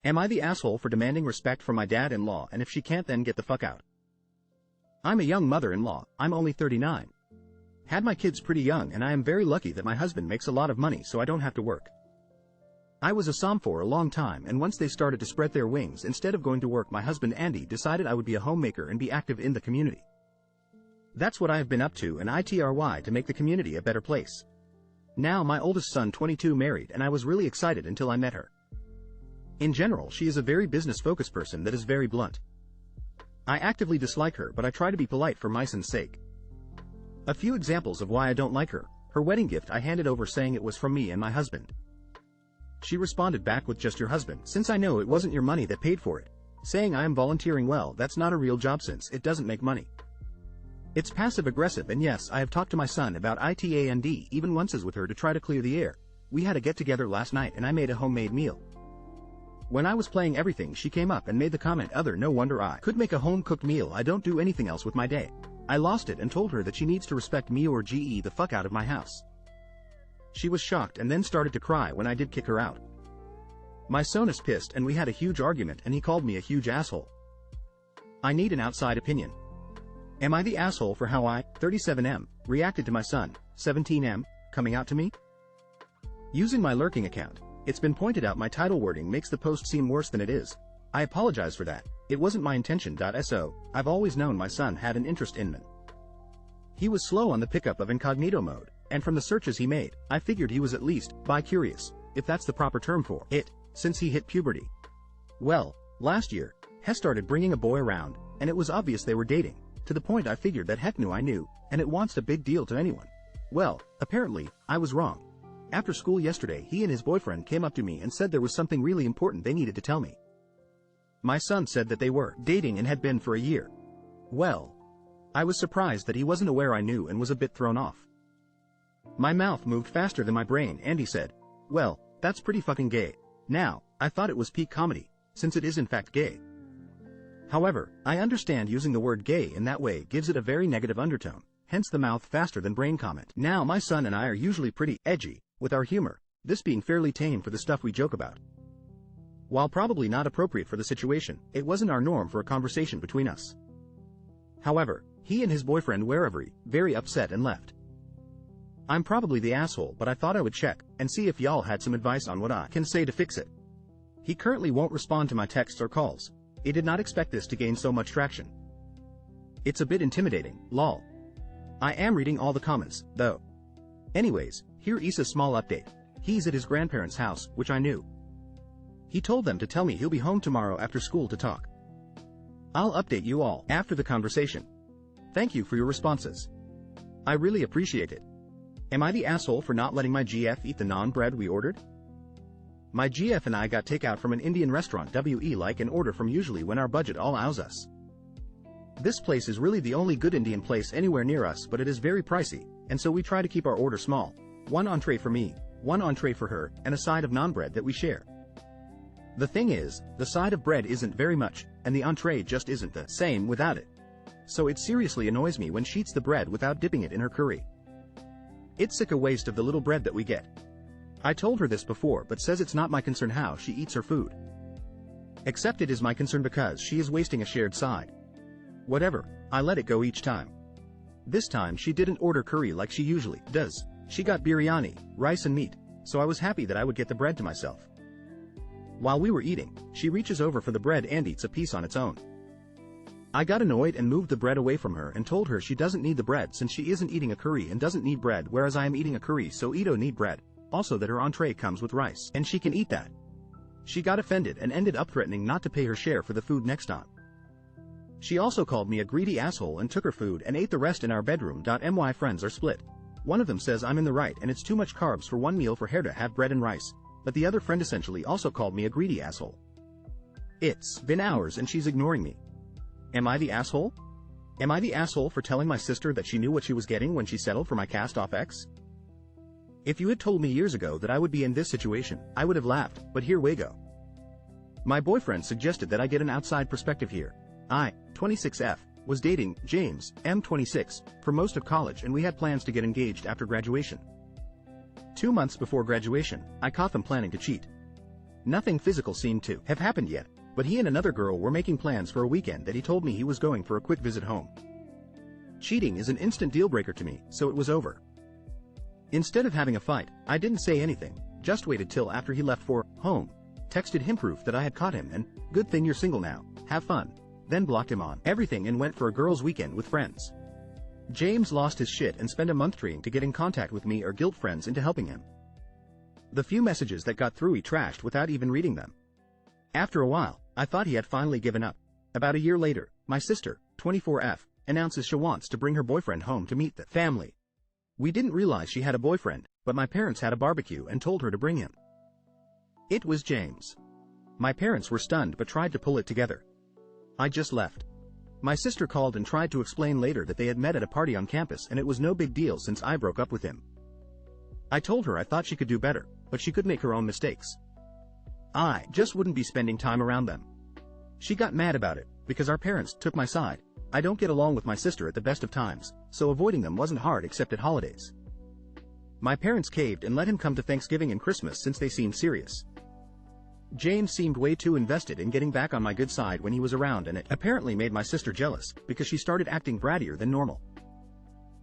Am I the asshole for demanding respect from my dad-in-law, and if she can't, then get the fuck out? I'm a young mother-in-law, I'm only 39. Had my kids pretty young, and I am very lucky that my husband makes a lot of money so I don't have to work. I was a som for a long time, and once they started to spread their wings, instead of going to work, my husband Andy decided I would be a homemaker and be active in the community. That's what I have been up to, and ITRY to make the community a better place. Now my oldest son 22 married, and I was really excited until I met her. In general, she is a very business-focused person that is very blunt. I actively dislike her, but I try to be polite for my son's sake. A few examples of why I don't like her: her wedding gift I handed over saying it was from me and my husband. She responded back with "just your husband, since I know it wasn't your money that paid for it," saying I am volunteering. Well, that's not a real job since it doesn't make money. It's passive-aggressive, and yes, I have talked to my son about it and even once with her to try to clear the air. We had a get-together last night and I made a homemade meal. When I was playing everything, she came up and made the comment, no wonder I could make a home-cooked meal, I don't do anything else with my day. I lost it and told her that she needs to respect me or get the fuck out of my house. She was shocked and then started to cry when I did kick her out. My son is pissed and we had a huge argument and he called me a huge asshole. I need an outside opinion. Am I the asshole for how I, 37M, reacted to my son, 17M, coming out to me? Using my lurking account, it's been pointed out my title wording makes the post seem worse than it is. I apologize for that. It wasn't my intention. So, I've always known my son had an interest in men. He was slow on the pickup of incognito mode, and from the searches he made, I figured he was at least bi-curious, if that's the proper term for it, since he hit puberty. Well, last year, he started bringing a boy around, and it was obvious they were dating, to the point I figured that heck knew I knew, and it wasn't a big deal to anyone. Well, apparently, I was wrong. After school yesterday, he and his boyfriend came up to me and said there was something really important they needed to tell me. My son said that they were dating and had been for a year. Well, I was surprised that he wasn't aware I knew and was a bit thrown off. My mouth moved faster than my brain. Andy said, "Well, that's pretty fucking gay." Now, I thought it was peak comedy, since it is in fact gay. However, I understand using the word gay in that way gives it a very negative undertone, hence the mouth faster than brain comment. Now my son and I are usually pretty edgy with our humor, this being fairly tame for the stuff we joke about. While probably not appropriate for the situation, it wasn't our norm for a conversation between us. However, he and his boyfriend were very upset and left. I'm probably the asshole, but I thought I would check and see if y'all had some advice on what I can say to fix it. He currently won't respond to my texts or calls. I did not expect this to gain so much traction. It's a bit intimidating, lol. I am reading all the comments, though. Anyways, here is a small update. He's at his grandparents' house, which I knew. He told them to tell me he'll be home tomorrow after school to talk. I'll update you all after the conversation. Thank you for your responses. I really appreciate it. Am I the asshole for not letting my GF eat the naan bread we ordered? My GF and I got takeout from an Indian restaurant like an order from usually when our budget allows us. This place is really the only good Indian place anywhere near us, but it is very pricey, and so we try to keep our order small. 1 entree for me, 1 entree for her, and a side of naan bread that we share. The thing is, the side of bread isn't very much, and the entree just isn't the same without it. So it seriously annoys me when she eats the bread without dipping it in her curry. It's sick a waste of the little bread that we get. I told her this before, but says it's not my concern how she eats her food. Except it is my concern because she is wasting a shared side. Whatever, I let it go each time. This time she didn't order curry like she usually does. She got biryani, rice and meat, so I was happy that I would get the bread to myself. While we were eating, she reaches over for the bread and eats a piece on its own. I got annoyed and moved the bread away from her and told her she doesn't need the bread since she isn't eating a curry and doesn't need bread, whereas I am eating a curry so I don't need bread. Also that her entree comes with rice and she can eat that. She got offended and ended up threatening not to pay her share for the food next time. She also called me a greedy asshole and took her food and ate the rest in our bedroom. My friends are split. One of them says I'm in the right and it's too much carbs for one meal for her to have bread and rice, but the other friend essentially also called me a greedy asshole. It's been hours and she's ignoring me. Am I the asshole? Am I the asshole for telling my sister that she knew what she was getting when she settled for my cast-off ex? If you had told me years ago that I would be in this situation, I would have laughed, but here we go. My boyfriend suggested that I get an outside perspective here. I, 26F, was dating James, M26, for most of college and we had plans to get engaged after graduation. 2 months before graduation, I caught them planning to cheat. Nothing physical seemed to have happened yet, but he and another girl were making plans for a weekend that he told me he was going for a quick visit home. Cheating is an instant deal breaker to me, so it was over. Instead of having a fight, I didn't say anything, just waited till after he left for home, texted him proof that I had caught him and, good thing you're single now, have fun, then blocked him on everything and went for a girls' weekend with friends. James lost his shit and spent a month trying to get in contact with me or guilt friends into helping him. The few messages that got through he trashed without even reading them. After a while, I thought he had finally given up. About a year later, my sister, 24F, announces she wants to bring her boyfriend home to meet the family. We didn't realize she had a boyfriend, but my parents had a barbecue and told her to bring him. It was James. My parents were stunned but tried to pull it together. I just left. My sister called and tried to explain later that they had met at a party on campus and it was no big deal since I broke up with him. I told her I thought she could do better, but she could make her own mistakes. I just wouldn't be spending time around them. She got mad about it, because our parents took my side. I don't get along with my sister at the best of times, so avoiding them wasn't hard except at holidays. My parents caved and let him come to Thanksgiving and Christmas since they seemed serious. James seemed way too invested in getting back on my good side when he was around, and it apparently made my sister jealous, because she started acting brattier than normal.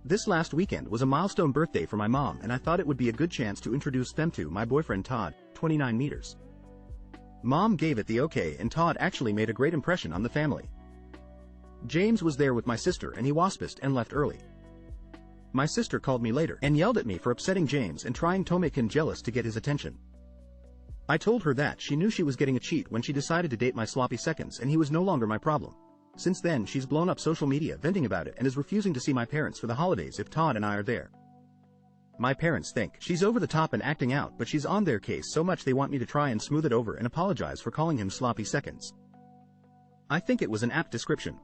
This last weekend was a milestone birthday for my mom, and I thought it would be a good chance to introduce them to my boyfriend Todd, 29 meters. Mom gave it the okay and Todd actually made a great impression on the family. James was there with my sister and he waspist and left early. My sister called me later and yelled at me for upsetting James and trying to make him jealous to get his attention. I told her that she knew she was getting a cheat when she decided to date my sloppy seconds and he was no longer my problem. Since then she's blown up social media venting about it and is refusing to see my parents for the holidays if Todd and I are there. My parents think she's over the top and acting out, but she's on their case so much they want me to try and smooth it over and apologize for calling him sloppy seconds. I think it was an apt description.